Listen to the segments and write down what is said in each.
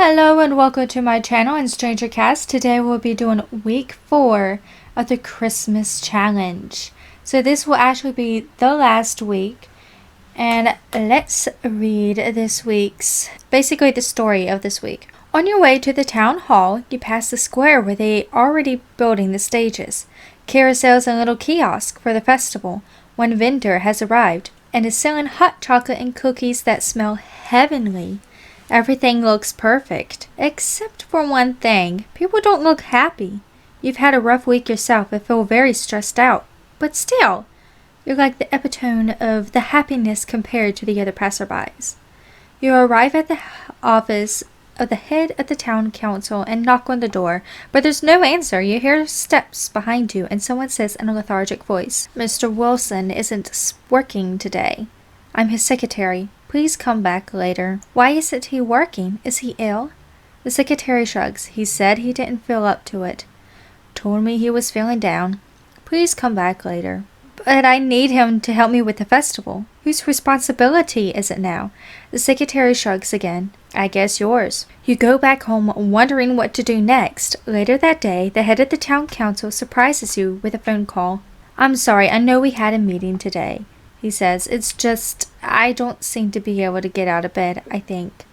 Hello and welcome to my channel and Stranger Cast. Today we'll be doing week 4 of the Christmas challenge. So this will actually be the last week. And let's read this week's, basically the story of this week. On your way to the town hall, you pass the square where they are already building the stages. Carousels and little kiosks for the festival. One vendor has arrived and is selling hot chocolate and cookies that smell heavenly. Everything looks perfect, except for one thing. People don't look happy. You've had a rough week yourself and feel very stressed out. But still, you're like the epitome of the happiness compared to the other passerbys. You arrive at the office of the head of the town council and knock on the door, but there's no answer. You hear steps behind you and someone says in a lethargic voice, "Mr. Wilson isn't working today. I'm his secretary. Please come back later." "Why isn't he working? Is he ill?" The secretary shrugs. "He said he didn't feel up to it. Told me he was feeling down. Please come back later." "But I need him to help me with the festival. Whose responsibility is it now?" The secretary shrugs again. "I guess yours." You go back home wondering what to do next. Later that day, the head of the town council surprises you with a phone call. "I'm sorry, I know we had a meeting today," he says. "It's just, I don't seem to be able to get out of bed, I think.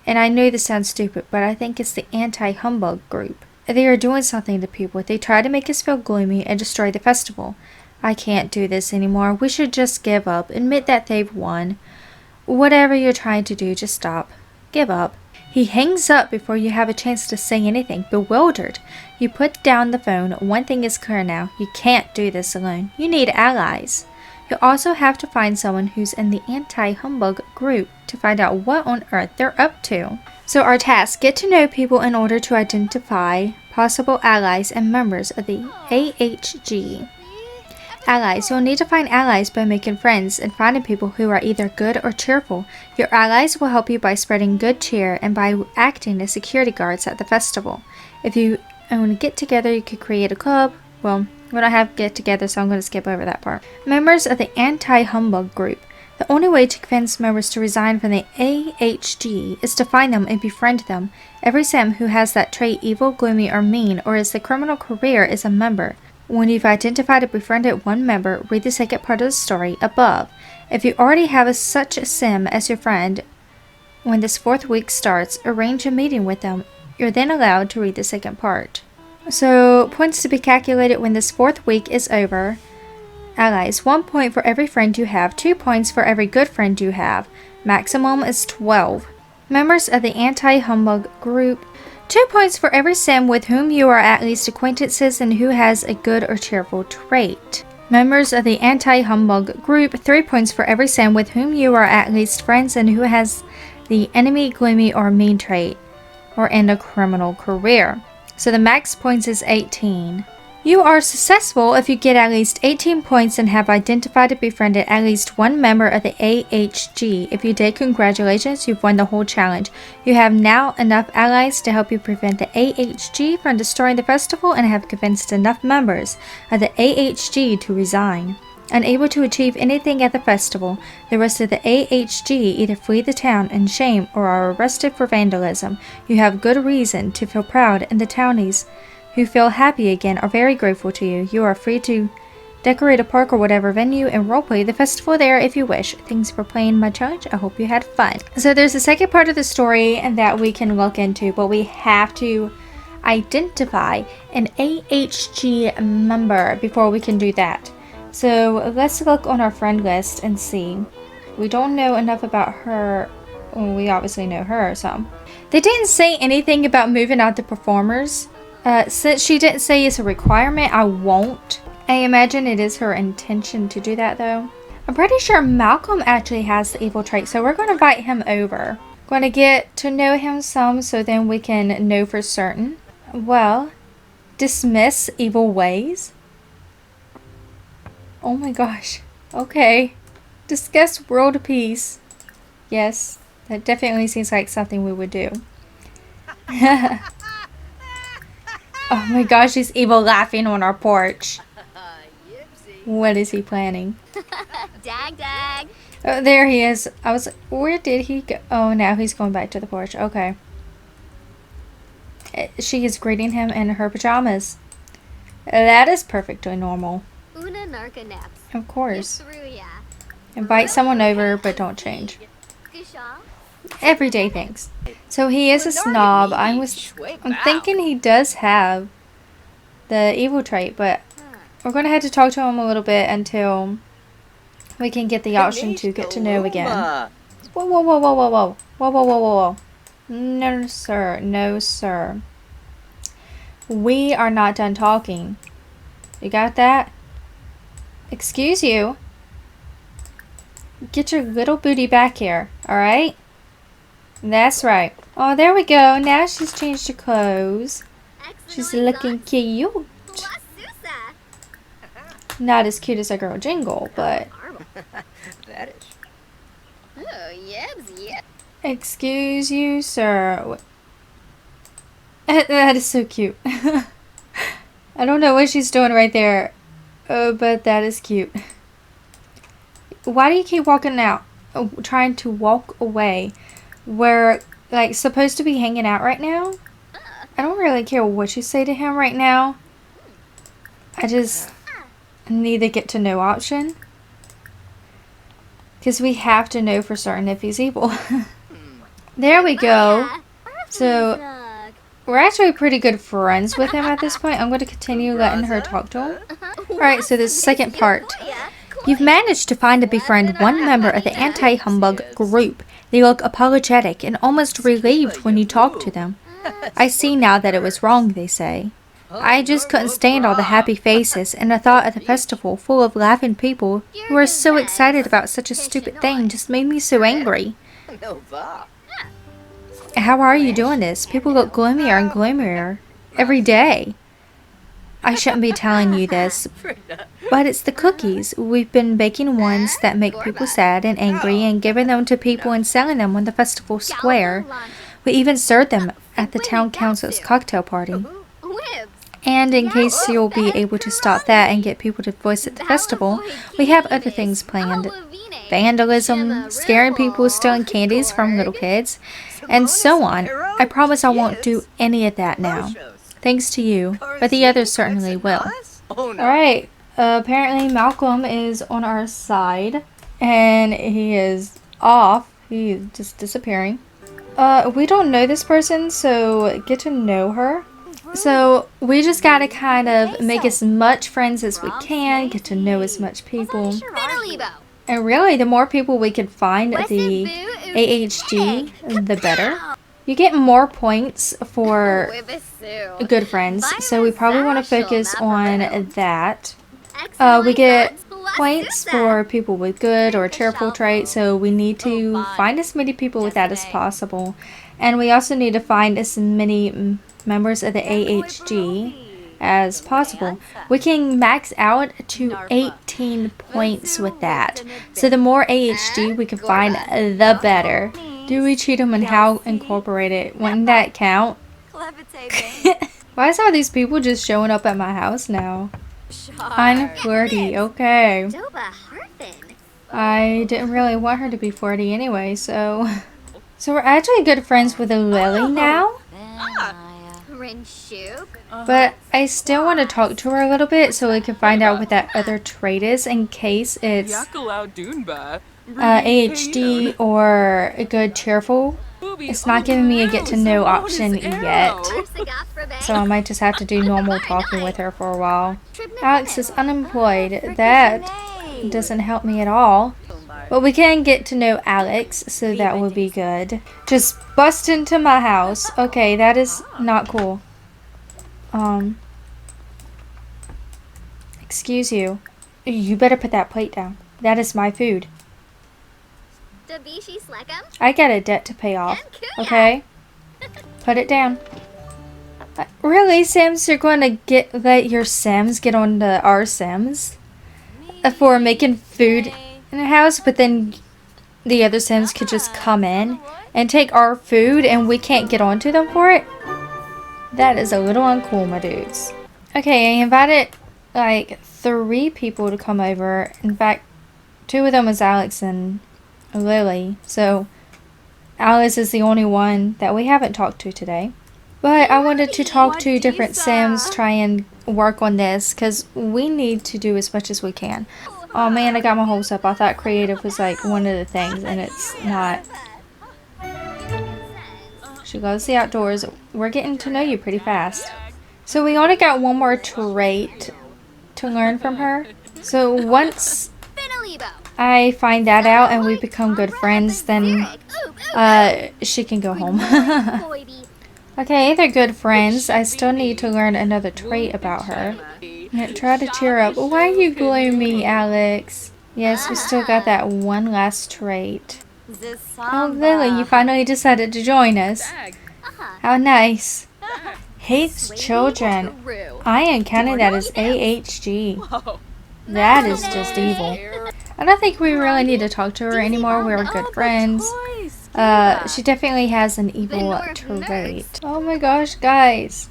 And I know this sounds stupid, but I think it's the anti-humbug group. They are doing something to people. They try to make us feel gloomy and destroy the festival. I can't do this anymore. We should just give up. Admit that they've won. Whatever you're trying to do, just stop. Give up." He hangs up before you have a chance to say anything, bewildered. You put down the phone. One thing is clear now. You can't do this alone. You need allies. You'll also have to find someone who's in the anti-humbug group to find out what on earth they're up to. So our task, get to know people in order to identify possible allies and members of the AHG. Allies. You'll need to find allies by making friends and finding people who are either good or cheerful. Your allies will help you by spreading good cheer and by acting as security guards at the festival. If you want to get together, you could create a club. Well, we don't have get together, so I'm going to skip over that part. Members of the anti-humbug group. The only way to convince members to resign from the AHG is to find them and befriend them. Every sim who has that trait, evil, gloomy, or mean, or is the criminal career, is a member. When you've identified and befriended one member, read the second part of the story above. If you already have such a sim as your friend, when this 4th week starts, arrange a meeting with them. You're then allowed to read the second part. So, points to be calculated when this 4th week is over. Allies. 1 point for every friend you have. 2 points for every good friend you have. Maximum is 12. Members of the anti-humbug group. 2 points for every sim with whom you are at least acquaintances and who has a good or cheerful trait. Members of the anti-humbug group. 3 points for every sim with whom you are at least friends and who has the enemy, gloomy, or mean trait, or in a criminal career. So the max points is 18. You are successful if you get at least 18 points and have identified and befriended at least one member of the AHG. If you did, congratulations, you've won the whole challenge. You have now enough allies to help you prevent the AHG from destroying the festival and have convinced enough members of the AHG to resign. Unable to achieve anything at the festival, the rest of the AHG either flee the town in shame or are arrested for vandalism. You have good reason to feel proud, and the townies who feel happy again are very grateful to you. You are free to decorate a park or whatever venue and roleplay the festival there if you wish. Thanks for playing my challenge. I hope you had fun. So there's a second part of the story that we can look into, but we have to identify an AHG member before we can do that. So let's look on our friend list and see. We don't know enough about her. Well, we obviously know her some. They didn't say anything about moving out the performers. Since she didn't say it's a requirement, I won't. I imagine it is her intention to do that though. I'm pretty sure Malcolm actually has the evil trait, so we're going to invite him over. Going to get to know him some so then we can know for certain. Well, dismiss evil ways. Oh my gosh. Okay. Discuss world peace. Yes, that definitely seems like something we would do. Oh my gosh, he's evil laughing on our porch. What is he planning? Dag dag. Oh, there he is. I was like, where did he go? Oh, now he's going back to the porch. Okay. She is greeting him in her pajamas. That is perfectly normal. Una narca naps. Of course. Through ya. Invite someone over, but don't change. Gushaw. Everyday things. So he is a snob. I'm thinking he does have the evil trait, but we're going to have to talk to him a little bit until we can get the option to get to know again. Whoa, whoa, whoa, whoa, whoa, whoa. Whoa, whoa, whoa, whoa, whoa. No, sir. No, sir. We are not done talking. You got that? Excuse you. Get your little booty back here, alright? That's right. Oh, there we go. Now she's changed her clothes. She's looking cute. Not as cute as our girl Jingle, but... That is. Oh, yebs, yeah. Excuse you, sir. That is so cute. I don't know what she's doing right there. Oh, but that is cute. Why do you keep walking out? Trying to walk away. We're, like, supposed to be hanging out right now? I don't really care what you say to him right now. I just need the get to know option. Because we have to know for certain if he's evil. There we go. So, we're actually pretty good friends with him at this point. I'm going to continue letting her talk to him. Alright, so the second part. You've managed to find and befriend one member of the anti-humbug group. They look apologetic and almost relieved when you talk to them. I see now that it was wrong, they say. I just couldn't stand all the happy faces and the thought of the festival full of laughing people who were so excited about such a stupid thing just made me so angry. How are you doing this? People look gloomier and gloomier every day. I shouldn't be telling you this, but it's the cookies. We've been baking ones that make people sad and angry and giving them to people and selling them on the festival square. We even served them at the town council's cocktail party. And in case you'll be able to stop that and get people to voice at the festival, we have other things planned. Vandalism, scaring people, stealing candies from little kids, and so on. I promise I won't do any of that now. Thanks to you, but the others certainly will. Alright, apparently Malcolm is on our side, and he is off. He's just disappearing. We don't know this person, so get to know her. So we just gotta kind of make as much friends as we can, get to know as much people. And really, the more people we can find the AHG, the better. You get more points for good friends, so we probably want to focus on that. We get points for people with good or cheerful traits, so we need to find as many people with that as possible. And we also need to find as many members of the AHG as possible. We can max out to 18 points with that. So the more AHG we can find, the better. Do we cheat them and how incorporated? Wouldn't that count? Why is all these people just showing up at my house now? I'm flirty, okay. I didn't really want her to be flirty anyway, so... So we're actually good friends with a Lily now? But I still want to talk to her a little bit so we can find out what that other trait is in case it's AHD or a good cheerful. It's not giving me a get to know option yet. So I might just have to do normal talking with her for a while. Alex is unemployed. That doesn't help me at all. But we can get to know Alex, so that will be good. Just bust into my house. Okay, that is not cool. Excuse you. You better put that plate down. That is my food. I got a debt to pay off. Okay? Put it down. Really, Sims? You're going to let your Sims get on to our Sims? For making food in the house, but then the other Sims could just come in and take our food and we can't get onto them for it? That is a little uncool, my dudes. Okay, I invited like 3 people to come over. In fact, 2 of them was Alex and Lily. So Alice is the only one that we haven't talked to today. But I wanted to talk to different Sims, try and work on this, because we need to do as much as we can. Oh man, I got my hopes up. I thought creative was like one of the things, and it's not. She loves the outdoors. We're getting to know you pretty fast. So we only got one more trait to learn from her. So once I find that out and we become good friends, then she can go home. Okay, they're good friends. I still need to learn another trait about her. Try to cheer up. Why are you gloomy, Alex? Yes, we still got that one last trait. Oh, Lily, you finally decided to join us. How nice. Hates children. I am counting that as AHG. That is just evil. I don't think we really need to talk to her anymore. We're good friends. She definitely has an evil trait. Oh my gosh, guys.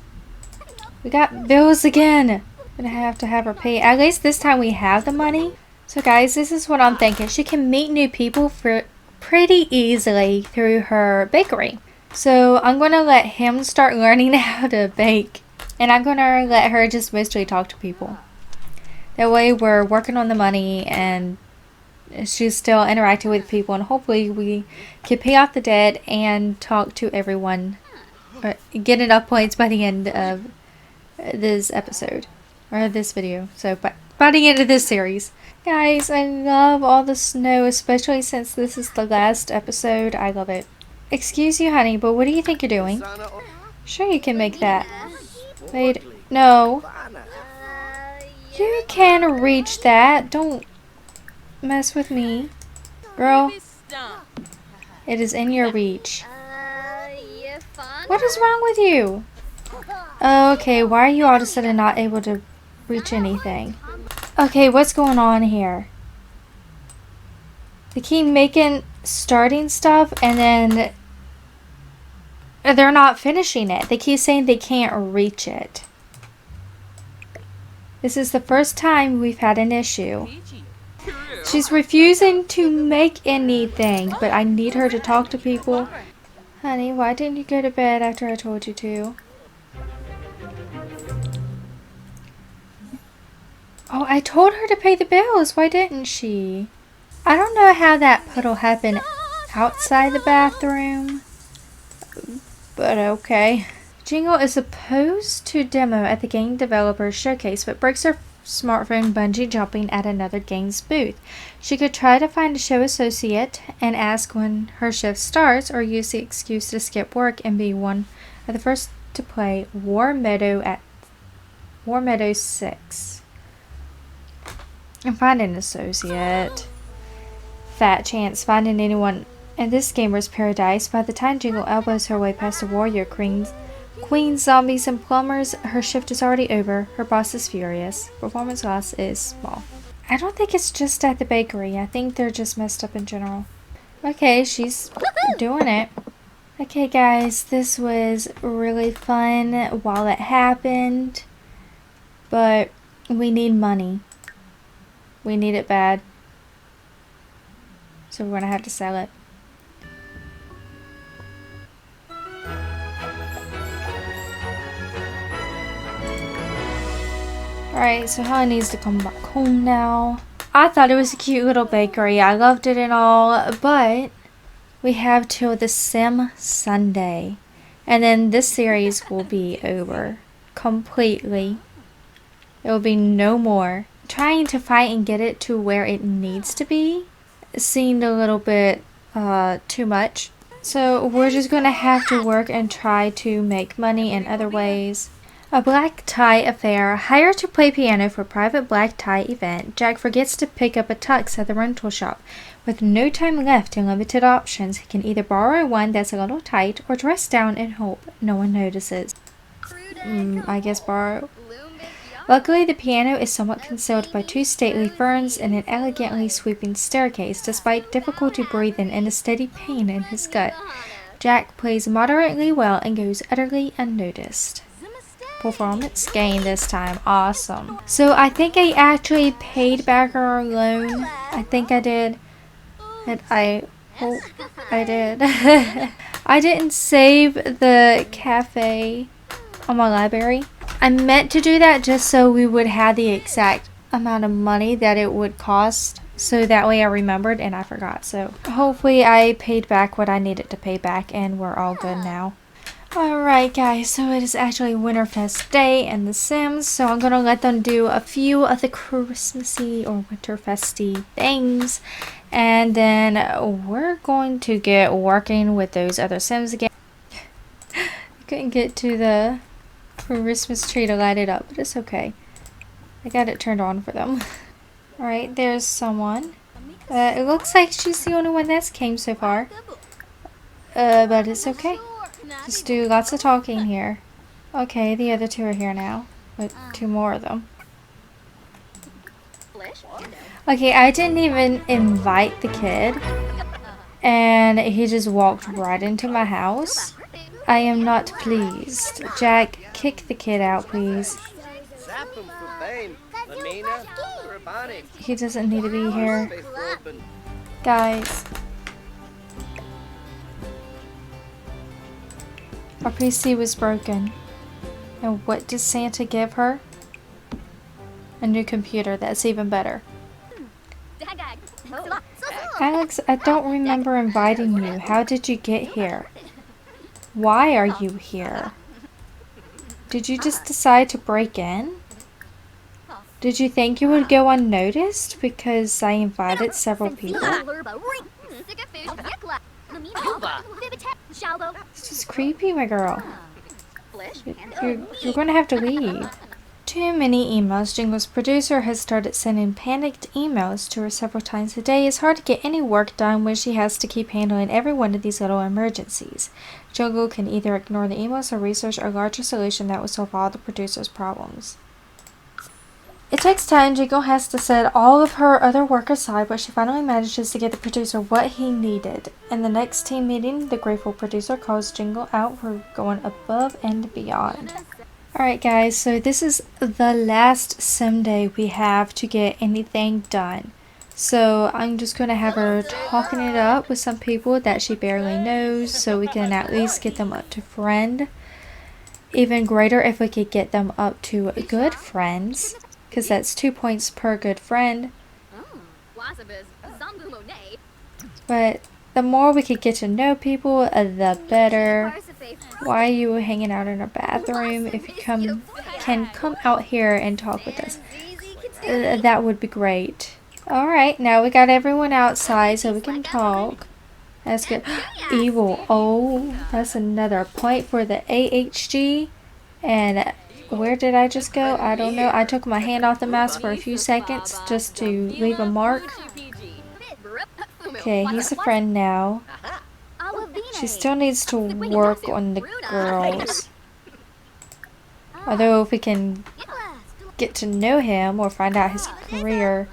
We got bills again. Gonna have to have her pay. At least this time we have the money. So guys, this is what I'm thinking. She can meet new people for pretty easily through her bakery. So I'm gonna let him start learning how to bake. And I'm gonna let her just mostly talk to people. That way we're working on the money and she's still interacting with people, and hopefully we can pay off the debt and talk to everyone, or get enough points by the end of this episode or this video. So by the end of this series, guys, I love all the snow, especially since this is the last episode. I love it. Excuse you, honey, but what do you think you're doing? Sure, you can make that. Wait, no, you can reach that. Don't mess with me, girl. It is in your reach. What is wrong with you? Okay, why are you all of a sudden not able to reach anything? Okay, what's going on here? They keep starting stuff, and then they're not finishing it. They keep saying they can't reach it. This is the first time we've had an issue. She's refusing to make anything, but I need her to talk to people. Honey, why didn't you go to bed after I told you to? Oh, I told her to pay the bills. Why didn't she? I don't know how that puddle happened outside the bathroom, but okay. Jingle is supposed to demo at the game developer showcase, but breaks her smartphone bungee jumping at another game's booth. She could try to find a show associate and ask when her shift starts, or use the excuse to skip work and be one of the first to play War Meadow 6. And find an associate. Fat chance finding anyone in this gamer's paradise. By the time Jingle elbows her way past the warrior queens, zombies, and plumbers, her shift is already over. Her boss is furious. Performance loss is small. I don't think it's just at the bakery. I think they're just messed up in general. Okay, she's doing it. Okay, guys, this was really fun while it happened. But we need money. We need it bad. So we're gonna have to sell it. Alright, so Helen needs to come back home now. I thought it was a cute little bakery. I loved it and all, but we have till the Sim Sunday. And then this series will be over completely. There will be no more. Trying to fight and get it to where it needs to be seemed a little bit too much. So we're just gonna have to work and try to make money in other ways. A black tie affair. Hired to play piano for a private black tie event, Jack forgets to pick up a tux at the rental shop. With no time left and limited options, he can either borrow one that's a little tight or dress down and hope no one notices. I guess borrow. Luckily, the piano is somewhat concealed by two stately ferns and an elegantly sweeping staircase, despite difficulty breathing and a steady pain in his gut. Jack plays moderately well and goes utterly unnoticed. Performance gain this time. Awesome. So I think I actually paid back our loan. I think I did. And I hope I did. I didn't save the cafe on my library. I meant to do that just so we would have the exact amount of money that it would cost. So that way I remembered and I forgot. So hopefully I paid back what I needed to pay back and we're all good now. Alright guys, so it is actually Winterfest Day in The Sims, so I'm gonna let them do a few of the Christmassy or Winterfesty things, and then we're going to get working with those other Sims again. I couldn't get to the Christmas tree to light it up, but it's okay. I got it turned on for them. Alright, there's someone. It looks like she's the only one that's came so far. But it's okay. Just do lots of talking here. Okay, the other two are here now. With two more of them. Okay, I didn't even invite the kid. And he just walked right into my house. I am not pleased. Jack, kick the kid out, please. He doesn't need to be here. Guys. Our PC was broken. And what did Santa give her? A new computer. That's even better. Alex, I don't remember inviting you. How did you get here? Why are you here? Did you just decide to break in? Did you think you would go unnoticed because I invited several people? It's just creepy, my girl. You're gonna have to leave. Too many emails. Jingle's producer has started sending panicked emails to her several times a day. It's hard to get any work done when she has to keep handling every one of these little emergencies. Jingle can either ignore the emails or research a larger solution that will solve all the producer's problems. It takes time. Jingle has to set all of her other work aside, but she finally manages to get the producer what he needed. In the next team meeting, the grateful producer calls Jingle out for going above and beyond. Alright guys, so this is the last sim day we have to get anything done. So I'm just going to have her talking it up with some people that she barely knows so we can at least get them up to friend. Even greater if we could get them up to good friends, because that's 2 points per good friend. But the more we could get to know people, the better. Why are you hanging out in our bathroom? If you can come out here and talk with us, that would be great. Alright, now we got everyone outside so we can talk. That's good. Evil. Oh, that's another point for the AHG. And where did I just go? I don't know. I took my hand off the mouse for a few seconds just to leave a mark. Okay, he's a friend now. She still needs to work on the girls. Although if we can get to know him or find out his career,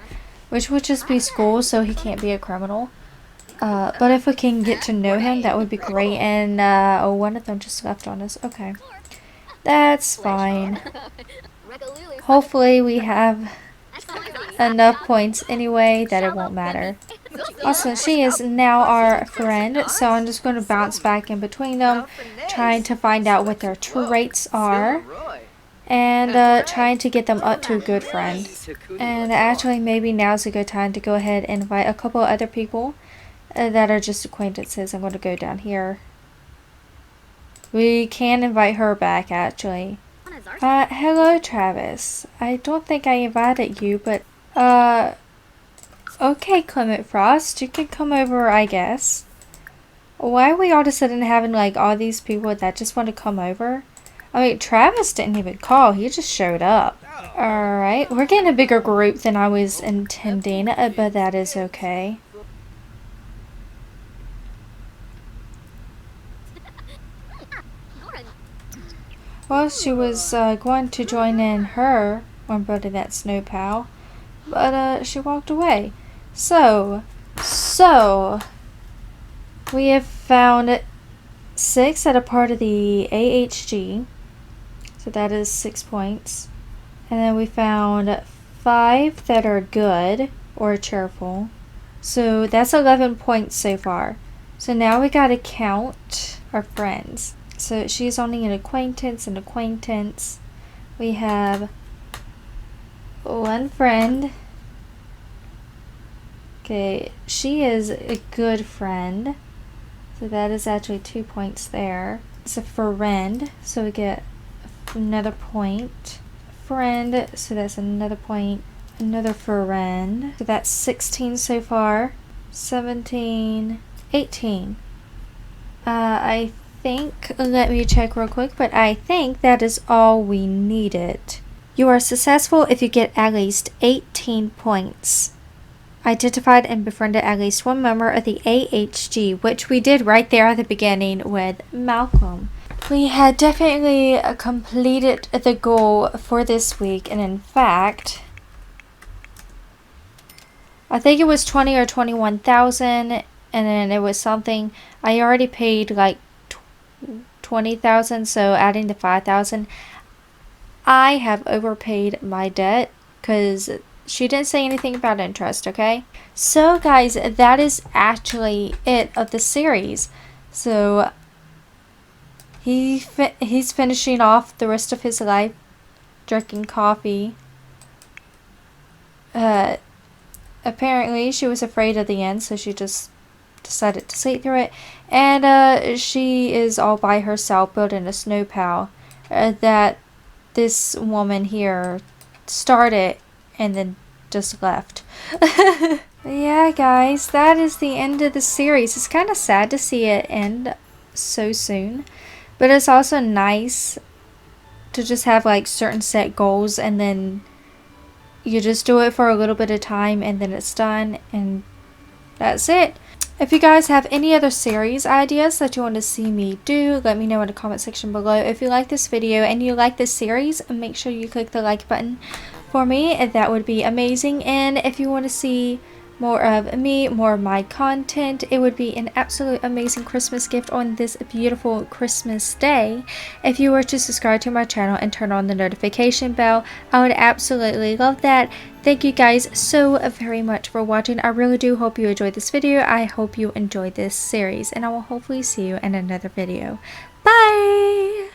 which would just be school so he can't be a criminal. But if we can get to know him, that would be great. And oh, one of them just left on us. Okay. That's fine. Hopefully we have enough points anyway that it won't matter. Also, she is now our friend, so I'm just going to bounce back in between them, trying to find out what their traits are, and trying to get them up to a good friend. And actually, maybe now's a good time to go ahead and invite a couple other people that are just acquaintances. I'm going to go down here. We can invite her back, actually. Hello, Travis. I don't think I invited you, but, okay, Clement Frost, you can come over, I guess. Why are we all of a sudden having, like, all these people that just want to come over? I mean, Travis didn't even call, he just showed up. Alright, we're getting a bigger group than I was intending, but that is okay. Well, she was going to join in her on boarding that snow pal, but she walked away. So we have found 6 that are part of the AHG, so that is 6 points, and then we found 5 that are good or cheerful, so that's 11 points so far. So now we gotta count are friends. So she's only an acquaintance, We have one friend. Okay, she is a good friend. So that is actually 2 points there. It's a friend, so we get another point. Friend, so that's another point. Another friend. So that's 16 so far. 17, 18. I think, let me check real quick, but I think that is all we needed. You are successful if you get at least 18 points. Identified and befriended at least one member of the AHG, which we did right there at the beginning with Malcolm. We had definitely completed the goal for this week, and in fact, I think it was 20 or 21,000, and then it was something, I already paid like 20,000, so adding the 5,000, I have overpaid my debt because she didn't say anything about interest, okay? So guys, that is actually it of the series. So he's finishing off the rest of his life drinking coffee. Apparently she was afraid of the end, so she just decided to sleep through it. And she is all by herself building a snow pile that this woman here started and then just left. Yeah, guys, that is the end of the series. It's kind of sad to see it end so soon, but it's also nice to just have like certain set goals, and then you just do it for a little bit of time and then it's done, and that's it. If you guys have any other series ideas that you want to see me do, let me know in the comment section below. If you like this video and you like this series, make sure you click the like button for me. That would be amazing. And if you want to see more of me, more of my content, it would be an absolute amazing Christmas gift on this beautiful Christmas day if you were to subscribe to my channel and turn on the notification bell. I would absolutely love that. Thank you guys so very much for watching. I really do hope you enjoyed this video. I hope you enjoyed this series, and I will hopefully see you in another video. Bye!